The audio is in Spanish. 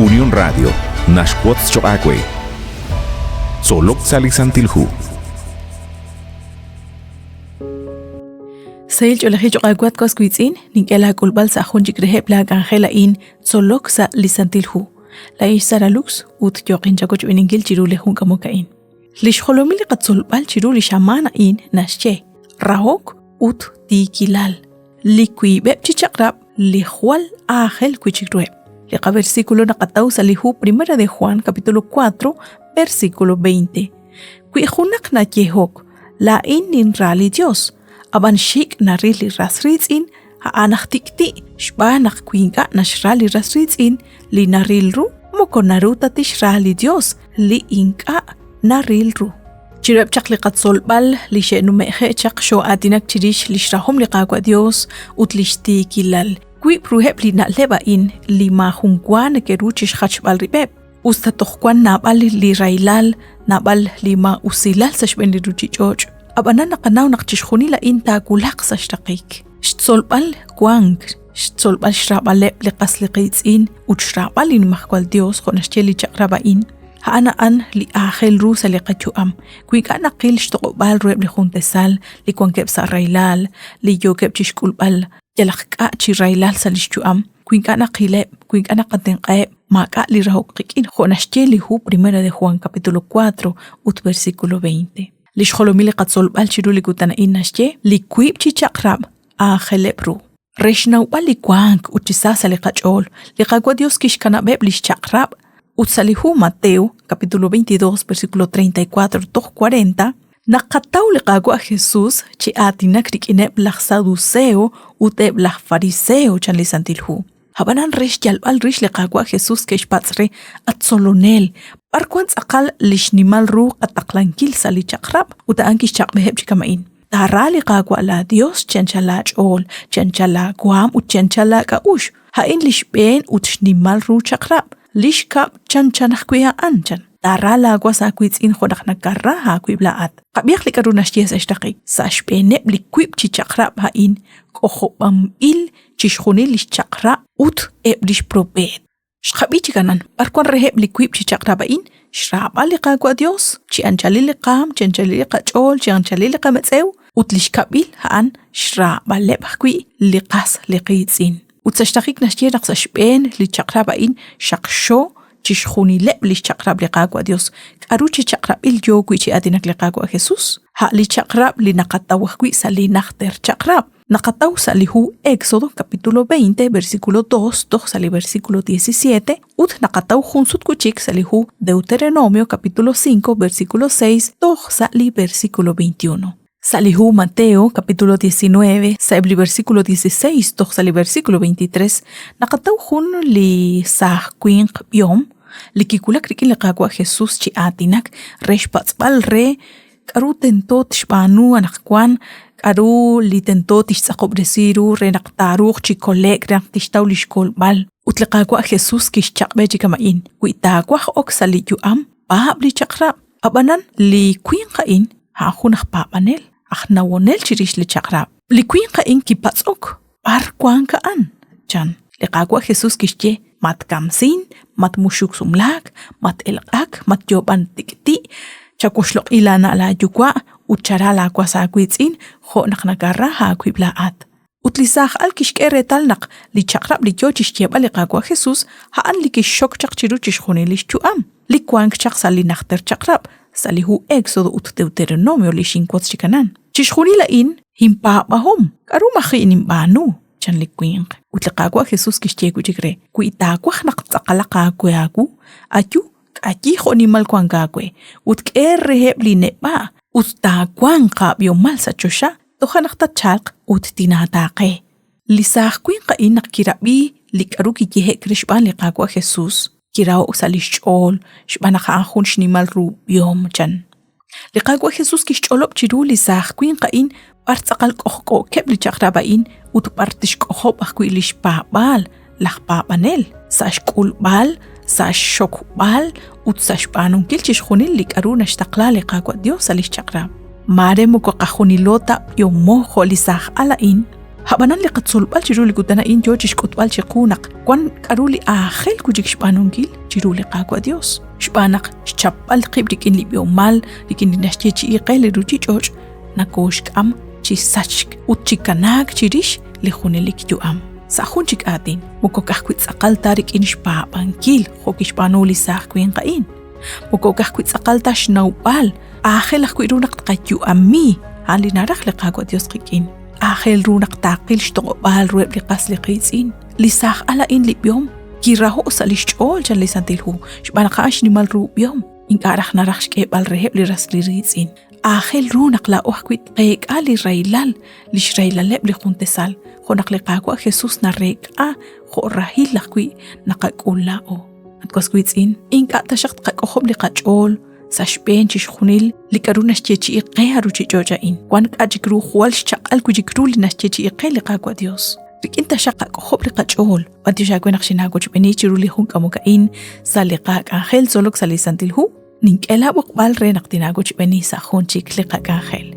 Unión Radio, Nashquots Choacue. Solok Salisantilhu. Sail Cholahi Choaquat Cosquitzin, Niquela Culbal Sajunjik Rehepla Angela in Solok Salisantilhu. La Isaralux, Ut Jokin Chacoch Beningil Chirule Hunkamokain. Lishholomil Katsulbal Chiruli Shamana in Nasche. Rahok Ut Tikilal. Liqui Bepchichakrab, Lihual Agel Quichigrueb. Liqa versículo Nakatau Salihu, primera de Juan, capítulo 4, versículo 20. Quijunak na Yehok, la in rali Dios. Aban shik na rili rasritzin, haanak tikti, shbanak quinga na shrali rasritzin, li narilru, mokonaruta tishrali Dios, li inka narilru. Chireb chak liqat solbal, li shenu mehe chak sho atinak chirish li shrahom liqagwa Dios, utlishti kilal. Qui pruheb li na leba in, li mahungwan keruchish hachbal ribeb. Usta tohkwan nabal li railal, nabal li ma usilal sashben li ruchichoch. Abanan nakanaw nakchishkhuni la inta kulak sa shtaqik. Shtsolbal kwang, shtsolbal shrabaleb liqas liqitzin, utshrabal in mahkwal Dios khonashcheli chakrabain. Haanaan li ahel rusa liqachuam. Kuika naqil shtoqbal rueb li juntesal, li kwankeb sa railal, li yokeb chishkulbal, yalaqqa chi railal sa lishchuam. Kuika naqileb, kuika naqatenqaeb, maka li rahoqikin khonashcheli hu primera de Juan capítulo 4, ut versículo 20. Lishholomili qatsolbal chiruli kutana innashche li kuib chichakrab ajelebru. Reshnawbal li kwank uchisasa li qachol li qagwa Dios kishkanabeb li chakrab utsalihu Mateo capítulo 22 versículo 34 toh 40 naqataw li qagwa Jesús chi atinak rikineb la saduceo uteb la fariseo chan li santilhu. Habanan rish yalbal rish li qagwa Jesús keshpatsre atsolonel Arquans aqal lishnimal ruq ataqlankil sali chakrab utaankish chaqbeheb chikamain. Tarali qagwa la Dios chanchala chol, chanchala guam uchanchala kaush. Hain lishben utshnimal ruq chakrab. Lishkab chanchanah kuya anchan. Tarala guasa kuitzin khodak nagarra ha kuiblaat. Qabiyak likarunash yes ashtaqi. Sashbeneb likwib chi chakrab hain. Kohobam il chishkhuni lish chakra ut eblish probet. Shqabichi kanan, barkwan reheb liquib chi chakrabain, shraba li qagwa Dios, chi anchali li qam, chi anchali li qachol, chi anchali li qametsew, utlishkabil haan shraba lebhkwi li qas li qitzin. Utsashtakik nashye naqsashben li chakrabain shaksho, chi shkhuni leb li chakrab li qagwa Dios. Karu chi chakrabil yogwi chi adinak li qagwa Jesus. Ha li chakrab li naqatawahkwi sa li nakhter chakrab. Nakataw salihu Éxodo capítulo 20 versículo 2 sali versículo 17 ut nakataw junsut kuchik salihu Deuteronomio capítulo 5 versículo 6 sali versículo 21. Salihu Mateo capítulo 19 sali versículo 16 sali versículo 23 nakataw jun li sahquin yom li kikulak rikin li qagwa Jesús chi atinak reshpatzbal re karu tentot shbanu anakwan Aru li tento tishsaqob resiru renaqtaruq chikolek renaqtishtaw lishkolbal. Utliqagwa Jesús kishchaqbe chikamain. Kuitagwaj oksali yuam paab li chakrab. Abanan li kuinqain haajunak paapanel. Ajnawonel chirish li chakrab. Li kuinqain kipatzok barkuankaan. Chan. Liqagwa Jesús kishche mat kamsin, mat mushuk sumlak, mat elqak, mat yoban tikti. Chakushloq ilana la yukwa. Ucharala kwasa kuitzin ho naknagarra ha kuiblaat. Utlisaj al kishkere talnaq li chakrab li yochish tieba li qagwa Jesus haan li kishok chakchiruchish khuni li shtuam. Li kwank chak sali nakhter chakrab salihu Éxodo ut Deuteronomio li shinkwats chikanan. Chishkhuni la in himpa bahom karu makhi inimbanu chan li kwinq. Utli qagwa Jesus kishchegu chikre kuitakwah naqtsaqala qagwagu ayu kaki khonimal kwangagwe utkerreheb li neba Usta kwanqa biomal sa chosha, tohanakta chalq ut tinataqe. Lisaq kwinqa inak kirabi likaru kikihe krishban liqagwa Jesus. Kirao usalishchol, shbanaka anjun shnimal ru biom chan. Liqagwa Jesus kishcholop chiru lisaq kwinqa in partsaqal kohko keb li chakrabain ut partish kohop akwi lishpabal, laqpabanel, sashkulbal, sashokbal, utsashpanun kilchish khunil likaru nashtaqla liqagwa Dios alish chakrab. Mare muko qahunilota yomo kholisaj alain habanan li qatsolbal chiruli kutana in jochish kutbal chiqunaq kwan karuli ángel kujik shpanungil chiruli qaqwa Dios shpanaq chapal qibrik in libiomal likin dinashchi iqel ruchi choch nakoshkam chisachk utchikanak chirish lijunelik yuam sajunchik atin mukokajkwitz aqal tarik in shpapankil jokishpanuli sajkwin qain mukokajkwitz aqal tashnawbal ángel ajkwirunaq tqayyuami ali naraj liqaqwa Dios qikin ángel runaq taqil shtoqbal rueb liqas liqitzin lisaj ala in libiom kiraho salishchol chan lisantilhu shbanaqash nimal rubiom inkaraj naraj shkebal reheb liras liritzin ángel runaq la ojkwit qeek ali railal lishreilaleb lijuntesal jonaq liqaqwa Jesús narek a jorahil laqwi naqakulao atqasquitzin inka tashaq qaqojob liqachol sashpen chishjunil likaruna shchechi iqe aruchi chochain kwan qachikru jual shchaqal kujikru linashchechi iqe liqaqwa Dios rikinta shaqa qaqojob liqachol wadishakwenaq shinagoch benichiru lijunkamukain saliqaq ángel solok salisantilhu ninkela boqbal renaq tinagoch benisa jonchik liqaq ángel